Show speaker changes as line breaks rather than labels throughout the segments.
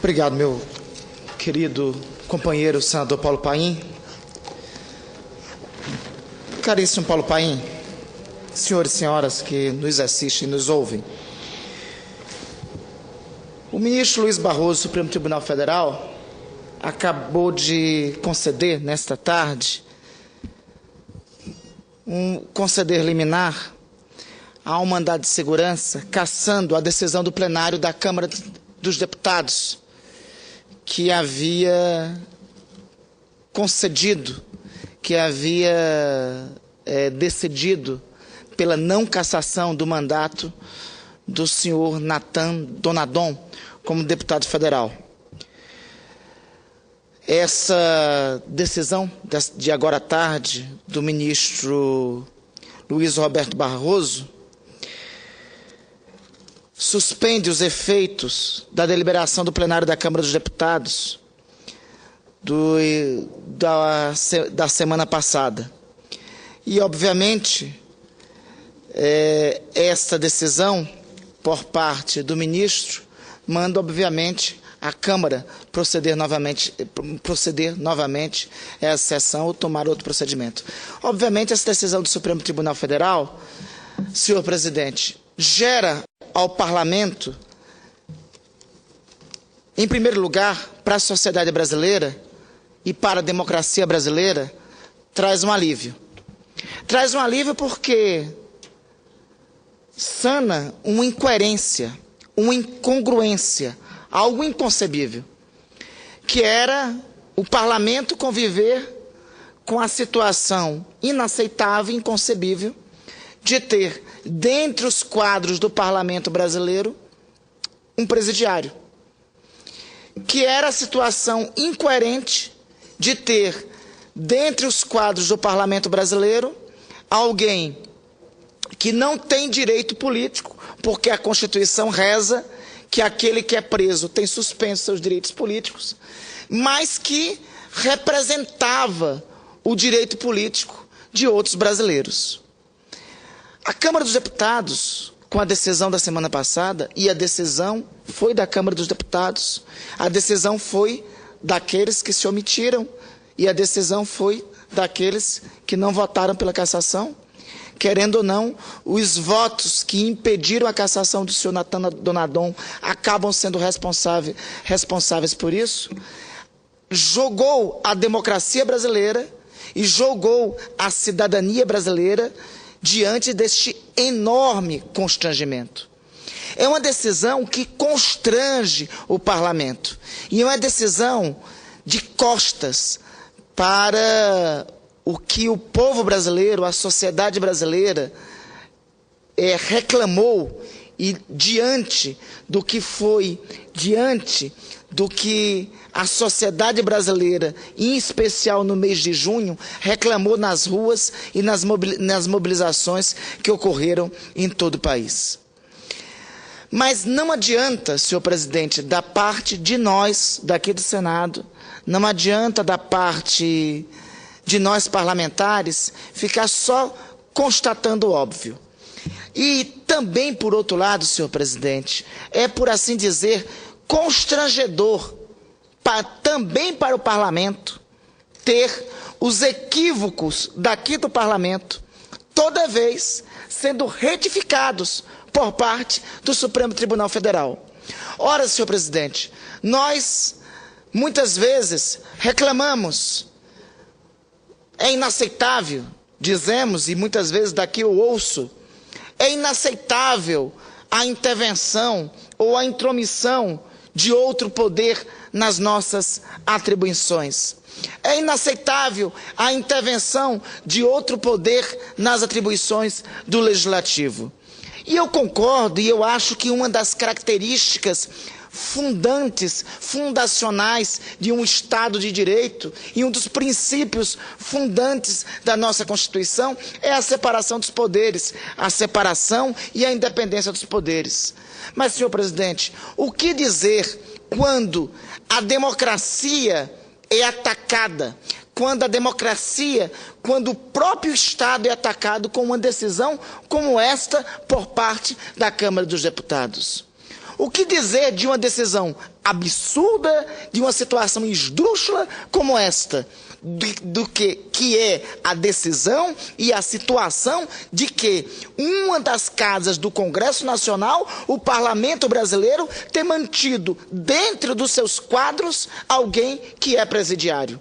Obrigado, meu querido companheiro senador Paulo Paim. Caríssimo Paulo Paim, senhores e senhoras que nos assistem e nos ouvem, o ministro Luiz Barroso, do Supremo Tribunal Federal, acabou de conceder, nesta tarde, conceder liminar a um mandado de segurança, cassando a decisão do plenário da Câmara dos Deputados, que havia concedido, que havia decidido pela não cassação do mandato do senhor Nathan Donadon como deputado federal. Essa decisão de agora à tarde do ministro Luiz Roberto Barroso suspende os efeitos da deliberação do plenário da Câmara dos Deputados da semana passada. E, obviamente, esta decisão, por parte do ministro, manda, obviamente, a Câmara proceder novamente a essa sessão ou tomar outro procedimento. Obviamente, essa decisão do Supremo Tribunal Federal, senhor presidente, gera ao Parlamento, em primeiro lugar, para a sociedade brasileira e para a democracia brasileira, traz um alívio. Traz um alívio porque sana uma incoerência, uma incongruência, algo inconcebível, que era o Parlamento conviver com a situação inaceitável e inconcebível de ter, dentre os quadros do Parlamento brasileiro, um presidiário. Que era a situação incoerente de ter, dentre os quadros do Parlamento brasileiro, alguém que não tem direito político, porque a Constituição reza que aquele que é preso tem suspenso seus direitos políticos, mas que representava o direito político de outros brasileiros. A Câmara dos Deputados, com a decisão da semana passada, e a decisão foi da Câmara dos Deputados, a decisão foi daqueles que se omitiram, e a decisão foi daqueles que não votaram pela cassação. Querendo ou não, os votos que impediram a cassação do senhor Nathan Donadon acabam sendo responsáveis por isso. Jogou a democracia brasileira e jogou a cidadania brasileira diante deste enorme constrangimento. É uma decisão que constrange o Parlamento. E é uma decisão de costas para o que o povo brasileiro, a sociedade brasileira, reclamou, e diante do que a sociedade brasileira, em especial no mês de junho, reclamou nas ruas e nas mobilizações que ocorreram em todo o país. Mas não adianta, senhor presidente, da parte de nós, daqui do Senado, não adianta da parte de nós parlamentares ficar só constatando o óbvio. E também, por outro lado, senhor presidente, é, por assim dizer, constrangedor também para o parlamento ter os equívocos daqui do parlamento toda vez sendo retificados por parte do Supremo Tribunal Federal. Ora, senhor presidente, nós muitas vezes reclamamos, é inaceitável, dizemos, e muitas vezes daqui eu ouço, é inaceitável a intervenção ou a intromissão de outro poder nas nossas atribuições. É inaceitável a intervenção de outro poder nas atribuições do Legislativo. E eu concordo, e eu acho que uma das características fundacionais de um Estado de Direito e um dos princípios fundantes da nossa Constituição é a separação dos poderes, a separação e a independência dos poderes. Mas, senhor presidente, o que dizer quando a democracia é atacada, quando o próprio Estado é atacado com uma decisão como esta por parte da Câmara dos Deputados? O que dizer de uma decisão absurda, de uma situação esdrúxula como esta, que é a decisão e a situação de que uma das casas do Congresso Nacional, o Parlamento Brasileiro, tem mantido dentro dos seus quadros alguém que é presidiário.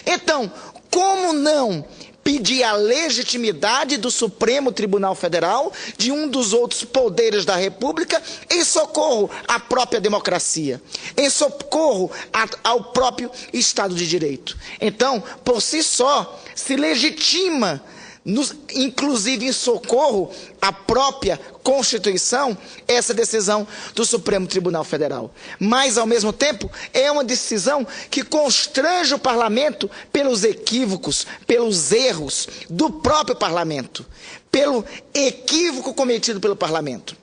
Então, como não pedir a legitimidade do Supremo Tribunal Federal, de um dos outros poderes da República, em socorro à própria democracia, em socorro ao próprio Estado de Direito? Então, por si só, se legitima, inclusive em socorro à própria Constituição, essa decisão do Supremo Tribunal Federal. Mas, ao mesmo tempo, é uma decisão que constrange o parlamento pelos equívocos, pelos erros do próprio parlamento, pelo equívoco cometido pelo parlamento.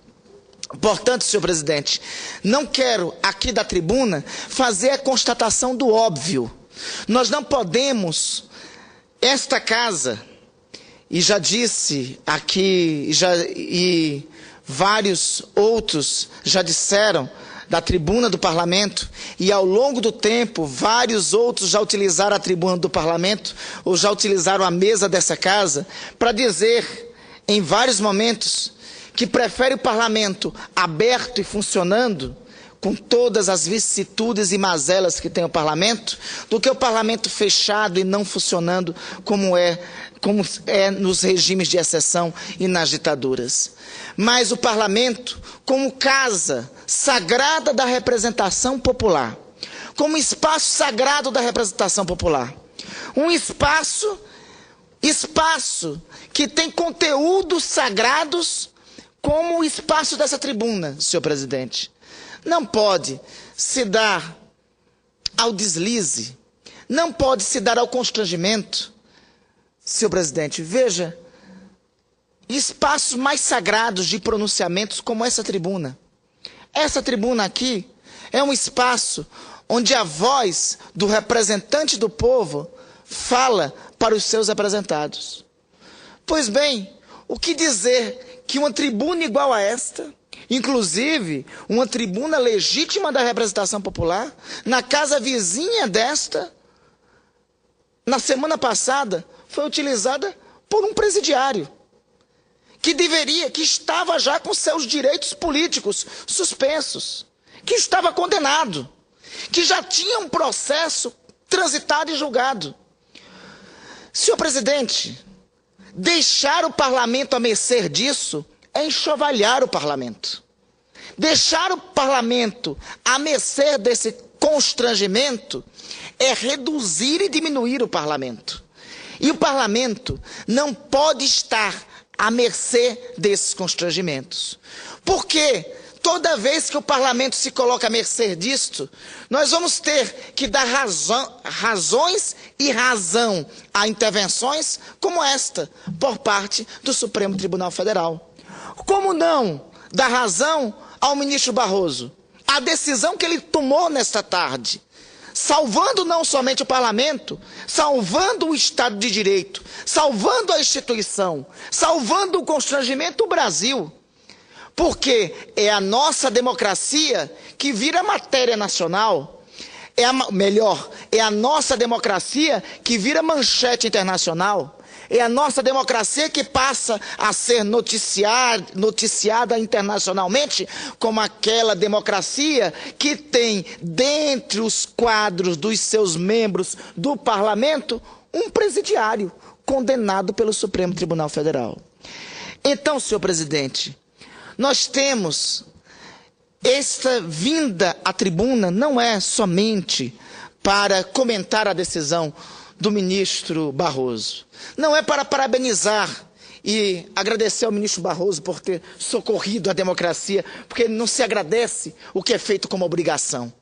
Portanto, senhor presidente, não quero aqui da tribuna fazer a constatação do óbvio. Nós não podemos, esta casa, e já disse aqui, e vários outros já disseram da tribuna do parlamento, e ao longo do tempo, vários outros já utilizaram a tribuna do parlamento, ou já utilizaram a mesa dessa casa, para dizer, em vários momentos, que prefere o parlamento aberto e funcionando, com todas as vicissitudes e mazelas que tem o parlamento, do que o parlamento fechado e não funcionando como é nos regimes de exceção e nas ditaduras. Mas o parlamento, como casa sagrada da representação popular, como espaço sagrado da representação popular, um espaço que tem conteúdos sagrados, como o espaço dessa tribuna, senhor presidente, não pode se dar ao deslize, não pode se dar ao constrangimento. Senhor presidente, veja, espaços mais sagrados de pronunciamentos como essa tribuna. Essa tribuna aqui é um espaço onde a voz do representante do povo fala para os seus representados. Pois bem, o que dizer que uma tribuna igual a esta, inclusive uma tribuna legítima da representação popular, na casa vizinha desta, na semana passada, foi utilizada por um presidiário, que estava já com seus direitos políticos suspensos, que estava condenado, que já tinha um processo transitado e julgado. Senhor presidente, deixar o parlamento à mercê disso é enxovalhar o parlamento. Deixar o parlamento à mercê desse constrangimento é reduzir e diminuir o parlamento. E o parlamento não pode estar à mercê desses constrangimentos. Porque toda vez que o parlamento se coloca à mercê disto, nós vamos ter que dar razões e razão a intervenções como esta, por parte do Supremo Tribunal Federal. Como não dar razão ao ministro Barroso? A decisão que ele tomou nesta tarde, salvando não somente o parlamento, salvando o Estado de Direito, salvando a instituição, salvando o constrangimento do Brasil. Porque é a nossa democracia que vira matéria nacional, é a nossa democracia que vira manchete internacional, é a nossa democracia que passa a ser noticiada internacionalmente como aquela democracia que tem, dentre os quadros dos seus membros do parlamento, um presidiário condenado pelo Supremo Tribunal Federal. Então, senhor presidente, nós temos esta vinda à tribuna não é somente para comentar a decisão do ministro Barroso. Não é para parabenizar e agradecer ao ministro Barroso por ter socorrido a democracia, porque não se agradece o que é feito como obrigação.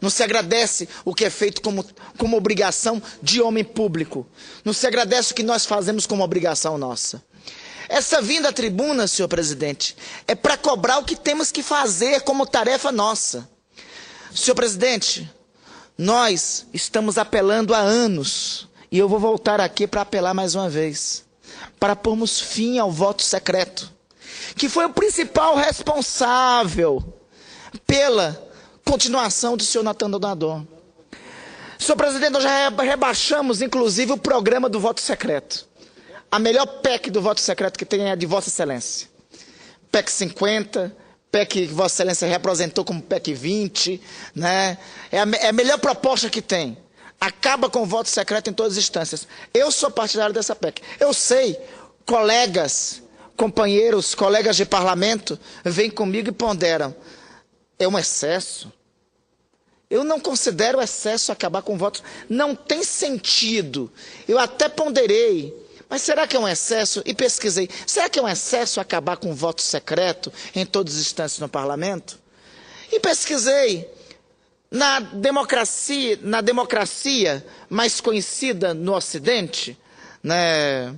Não se agradece o que é feito como obrigação de homem público. Não se agradece o que nós fazemos como obrigação nossa. Essa vinda à tribuna, senhor presidente, é para cobrar o que temos que fazer como tarefa nossa. Senhor presidente, nós estamos apelando há anos, e eu vou voltar aqui para apelar mais uma vez, para pormos fim ao voto secreto, que foi o principal responsável pela continuação do senhor Natan Donadon. Senhor presidente, nós já rebaixamos, inclusive, o programa do voto secreto. A melhor PEC do voto secreto que tem é a de Vossa Excelência. PEC 50, PEC que Vossa Excelência representou como PEC 20, né? É a melhor proposta que tem. Acaba com o voto secreto em todas as instâncias. Eu sou partidário dessa PEC. Eu sei, colegas, companheiros, colegas de parlamento, vêm comigo e ponderam. É um excesso. Eu não considero excesso acabar com o voto. Não tem sentido. Eu até ponderei. Mas será que é um excesso? E pesquisei. Será que é um excesso acabar com o voto secreto em todas as instâncias no parlamento? E pesquisei. Na democracia mais conhecida no Ocidente, né,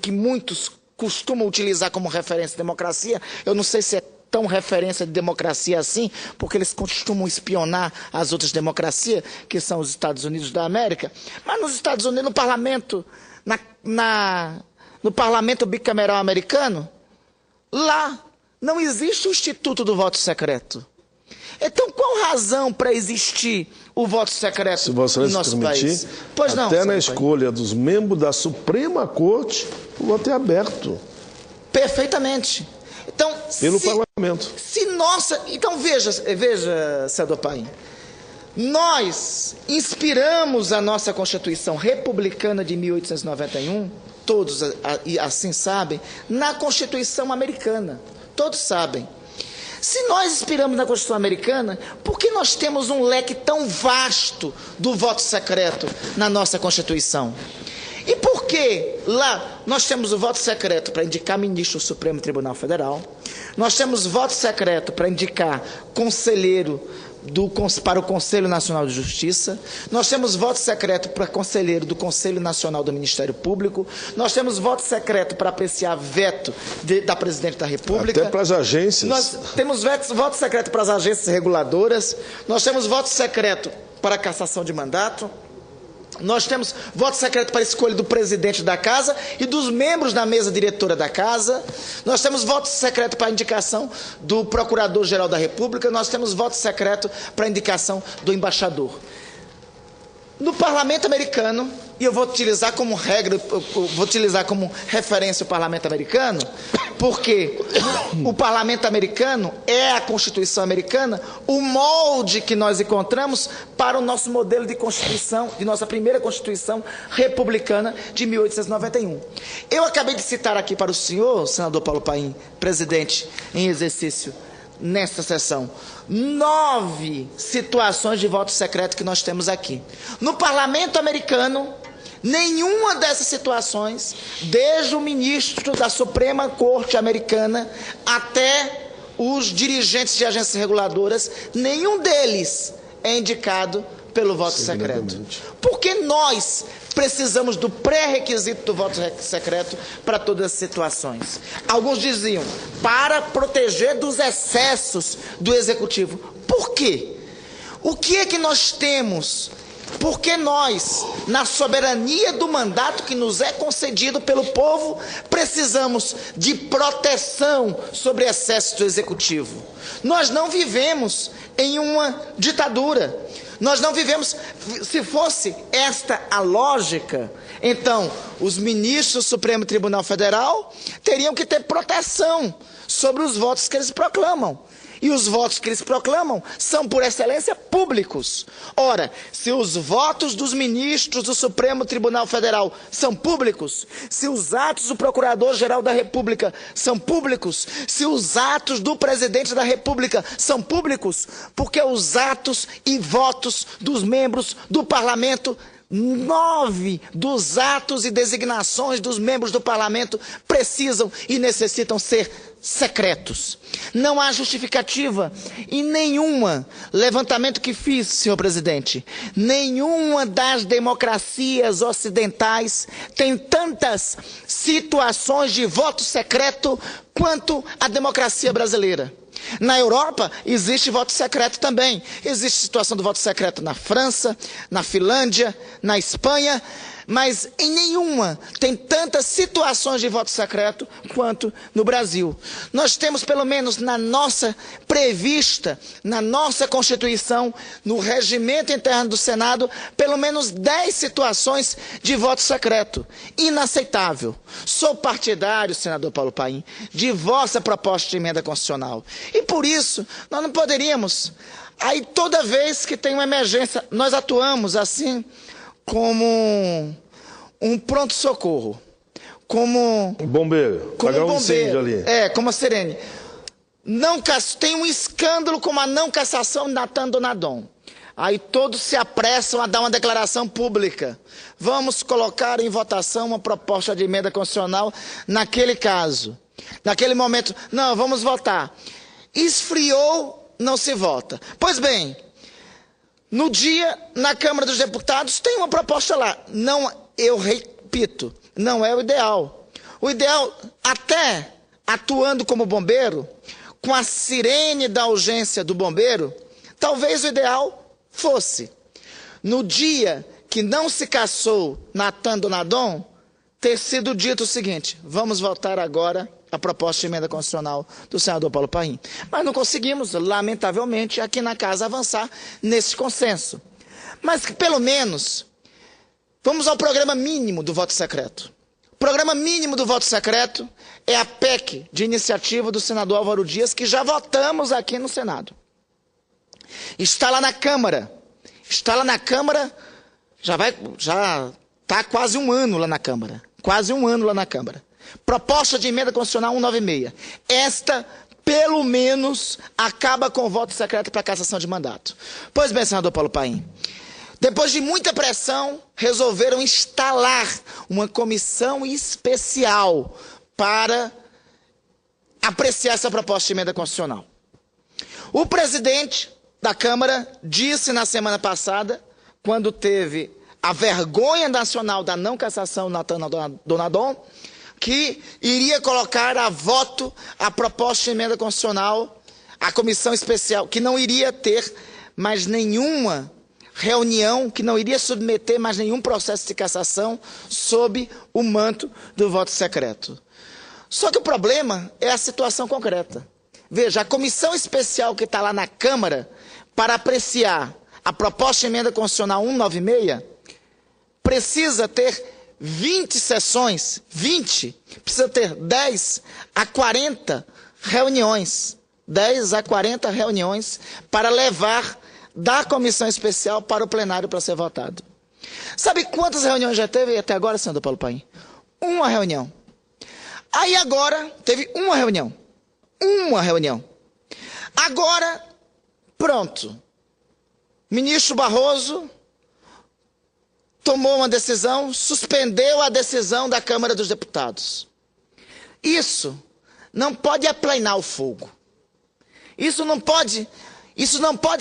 que muitos costumam utilizar como referência de democracia, eu não sei se é tão referência de democracia assim, porque eles costumam espionar as outras democracias, que são os Estados Unidos da América. Mas nos Estados Unidos, no parlamento, no parlamento bicameral americano, lá não existe o instituto do voto secreto. Então, qual razão para existir o voto secreto no nosso país? Pois não,
até na escolha dos membros da Suprema Corte, o voto é aberto.
Perfeitamente. Então,
pelo parlamento.
Então veja, senador Paim, nós inspiramos a nossa Constituição Republicana de 1891, todos assim sabem, na Constituição Americana, todos sabem. Se nós inspiramos na Constituição Americana, por que nós temos um leque tão vasto do voto secreto na nossa Constituição? E por que lá nós temos o voto secreto para indicar ministro do Supremo Tribunal Federal, nós temos voto secreto para indicar conselheiro para o Conselho Nacional de Justiça, nós temos voto secreto para conselheiro do Conselho Nacional do Ministério Público, nós temos voto secreto para apreciar veto da Presidente da República.
Até para as agências.
Nós temos voto secreto para as agências reguladoras, nós temos voto secreto para a cassação de mandato, nós temos voto secreto para a escolha do presidente da casa e dos membros da mesa diretora da casa. Nós temos voto secreto para a indicação do Procurador-Geral da República. Nós temos voto secreto para a indicação do embaixador. No parlamento americano, e eu vou utilizar como regra, vou utilizar como referência o parlamento americano, porque o parlamento americano é a Constituição americana, o molde que nós encontramos para o nosso modelo de Constituição, de nossa primeira Constituição republicana de 1891. Eu acabei de citar aqui para o senhor, senador Paulo Paim, presidente em exercício nesta sessão, 9 situações de voto secreto que nós temos aqui. No parlamento americano, nenhuma dessas situações, desde o ministro da Suprema Corte Americana até os dirigentes de agências reguladoras, nenhum deles é indicado pelo voto secreto. Porque nós precisamos do pré-requisito do voto secreto para todas as situações. Alguns diziam, para proteger dos excessos do Executivo. Por quê? O que é que nós temos? Porque nós, na soberania do mandato que nos é concedido pelo povo, precisamos de proteção sobre excessos do Executivo. Nós não vivemos em uma ditadura. Nós não vivemos, se fosse esta a lógica, então os ministros do Supremo Tribunal Federal teriam que ter proteção sobre os votos que eles proclamam. E os votos que eles proclamam são, por excelência, públicos. Ora, se os votos dos ministros do Supremo Tribunal Federal são públicos, se os atos do Procurador-Geral da República são públicos, se os atos do Presidente da República são públicos, porque os atos e votos dos membros do Parlamento, 9 dos atos e designações dos membros do Parlamento precisam e necessitam ser secretos. Não há justificativa em nenhuma levantamento que fiz, senhor presidente. Nenhuma das democracias ocidentais tem tantas situações de voto secreto quanto a democracia brasileira. Na Europa, existe voto secreto também. Existe situação do voto secreto na França, na Finlândia, na Espanha. mas em nenhuma tem tantas situações de voto secreto quanto no Brasil. Nós temos, pelo menos na nossa prevista, na nossa Constituição, no regimento interno do Senado, pelo menos 10 situações de voto secreto. Inaceitável. Sou partidário, senador Paulo Paim, de vossa proposta de emenda constitucional. E por isso, nós não poderíamos... Aí toda vez que tem uma emergência, nós atuamos assim como um pronto-socorro, como
bombeiro, pagar um incêndio ali.
Como a Sirene. Tem um escândalo como a não cassação de Natan Donadon. Aí todos se apressam a dar uma declaração pública. Vamos colocar em votação uma proposta de emenda constitucional naquele caso. Naquele momento, não, vamos votar. Esfriou, não se vota. Pois bem, no dia, na Câmara dos Deputados, tem uma proposta lá. Não, eu repito, não é o ideal. O ideal, até atuando como bombeiro, com a sirene da urgência do bombeiro, talvez o ideal fosse, no dia que não se cassou Natan Donadon, ter sido dito o seguinte: vamos votar agora a proposta de emenda constitucional do senador Paulo Paim. Mas não conseguimos, lamentavelmente, aqui na casa avançar nesse consenso. Mas que, pelo menos, vamos ao programa mínimo do voto secreto. O programa mínimo do voto secreto é a PEC de iniciativa do senador Álvaro Dias, que já votamos aqui no Senado. Está lá na Câmara. Está lá na Câmara, já está quase um ano lá na Câmara. Quase um ano lá na Câmara. Proposta de emenda constitucional 196. Esta, pelo menos, acaba com o voto secreto para cassação de mandato. Pois bem, senador Paulo Paim, depois de muita pressão, resolveram instalar uma comissão especial para apreciar essa proposta de emenda constitucional. O presidente da Câmara disse na semana passada, quando teve a vergonha nacional da não cassação Natan Donadon, que iria colocar a voto a proposta de emenda constitucional, a comissão especial, que não iria ter mais nenhuma reunião, que não iria submeter mais nenhum processo de cassação sob o manto do voto secreto. Só que o problema é a situação concreta. Veja, a comissão especial que está lá na Câmara para apreciar a proposta de emenda constitucional 196 precisa ter 20 sessões, precisa ter 10 a 40 reuniões, 10 a 40 reuniões para levar da comissão especial para o plenário para ser votado. Sabe quantas reuniões já teve até agora, senador Paulo Paim? Uma reunião. Aí agora teve uma reunião. Agora, pronto. Ministro Barroso tomou uma decisão, suspendeu a decisão da Câmara dos Deputados. Isso não pode aplanar o fogo. Isso não pode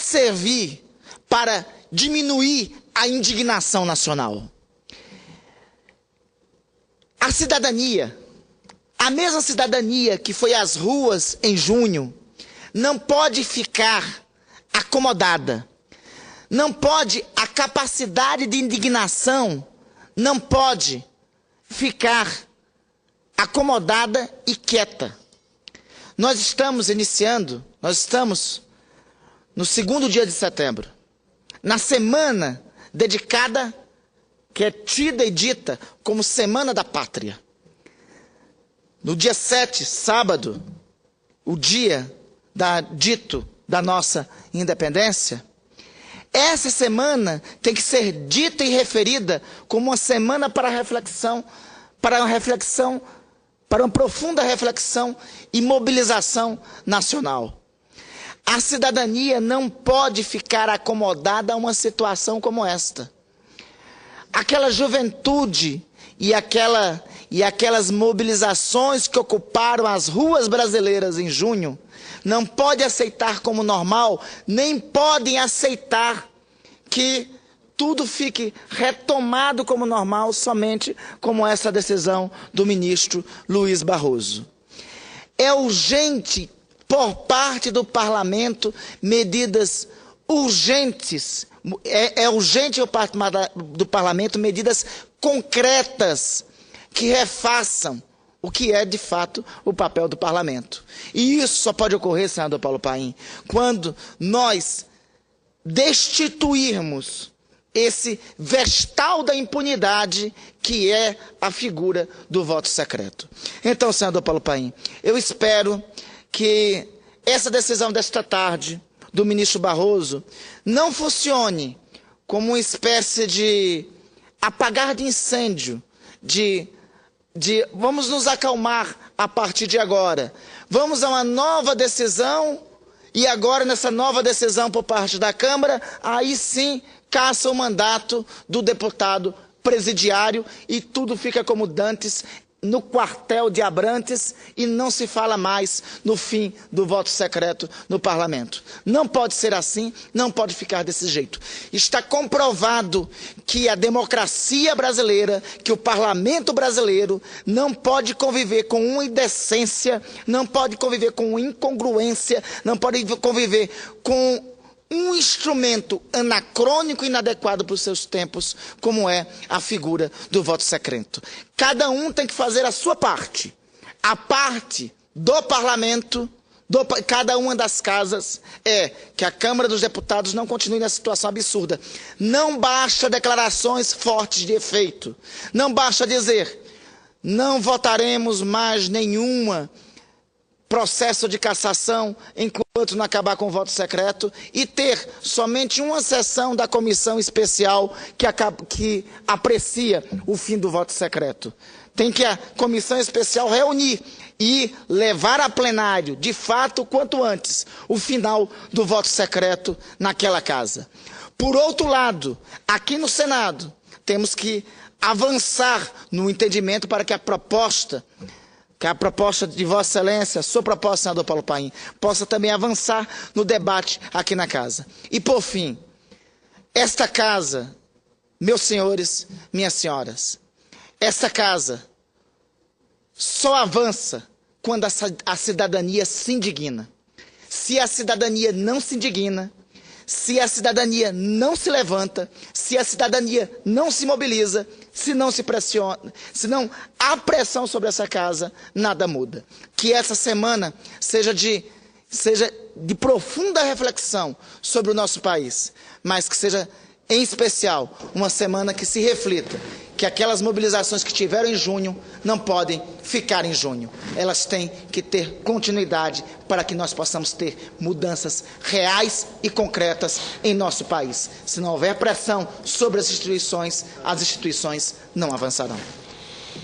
servir para diminuir a indignação nacional. A cidadania, a mesma cidadania que foi às ruas em junho, não pode ficar acomodada. Não pode, a capacidade de indignação não pode ficar acomodada e quieta. Nós estamos no segundo dia de setembro, na semana dedicada, que é tida e dita como Semana da Pátria. No dia 7, sábado, o dia dito da nossa independência, essa semana tem que ser dita e referida como uma semana para reflexão, para uma profunda reflexão e mobilização nacional. A cidadania não pode ficar acomodada a uma situação como esta. Aquela juventude e aquelas mobilizações que ocuparam as ruas brasileiras em junho não pode aceitar como normal, nem podem aceitar que tudo fique retomado como normal somente como essa decisão do ministro Luiz Barroso. É urgente, por parte do parlamento, medidas urgentes, é urgente do parlamento medidas concretas que refaçam o que é de fato o papel do parlamento. E isso só pode ocorrer, senador Paulo Paim, quando nós destituirmos esse vestal da impunidade que é a figura do voto secreto. Então, senador Paulo Paim, eu espero que essa decisão desta tarde do ministro Barroso não funcione como uma espécie de apagar de incêndio, de vamos nos acalmar a partir de agora. Vamos a uma nova decisão e agora nessa nova decisão por parte da Câmara, aí sim caça o mandato do deputado presidiário e tudo fica como dantes no quartel de Abrantes e não se fala mais no fim do voto secreto no parlamento. Não pode ser assim, não pode ficar desse jeito. Está comprovado que a democracia brasileira, que o parlamento brasileiro não pode conviver com uma indecência, não pode conviver com incongruência, não pode conviver com um instrumento anacrônico e inadequado para os seus tempos, como é a figura do voto secreto. Cada um tem que fazer a sua parte. A parte do parlamento, cada uma das casas, é que a Câmara dos Deputados não continue nessa situação absurda. Não basta declarações fortes de efeito. Não basta dizer, não votaremos mais nenhuma processo de cassação enquanto não acabar com o voto secreto e ter somente uma sessão da comissão especial que aprecia o fim do voto secreto. Tem que a comissão especial reunir e levar a plenário, de fato, quanto antes, o final do voto secreto naquela casa. Por outro lado, aqui no Senado, temos que avançar no entendimento para que a proposta de Vossa Excelência, sua proposta, senador Paulo Paim, possa também avançar no debate aqui na casa. E, por fim, esta casa, meus senhores, minhas senhoras, esta casa só avança quando a cidadania se indigna. Se a cidadania não se indigna, se a cidadania não se levanta, se a cidadania não se mobiliza, se não se pressiona, se não há pressão sobre essa casa, nada muda. Que essa semana seja de profunda reflexão sobre o nosso país, mas que seja, em especial, uma semana que se reflita que aquelas mobilizações que tiveram em junho não podem ficar em junho. Elas têm que ter continuidade para que nós possamos ter mudanças reais e concretas em nosso país. Se não houver pressão sobre as instituições não avançarão.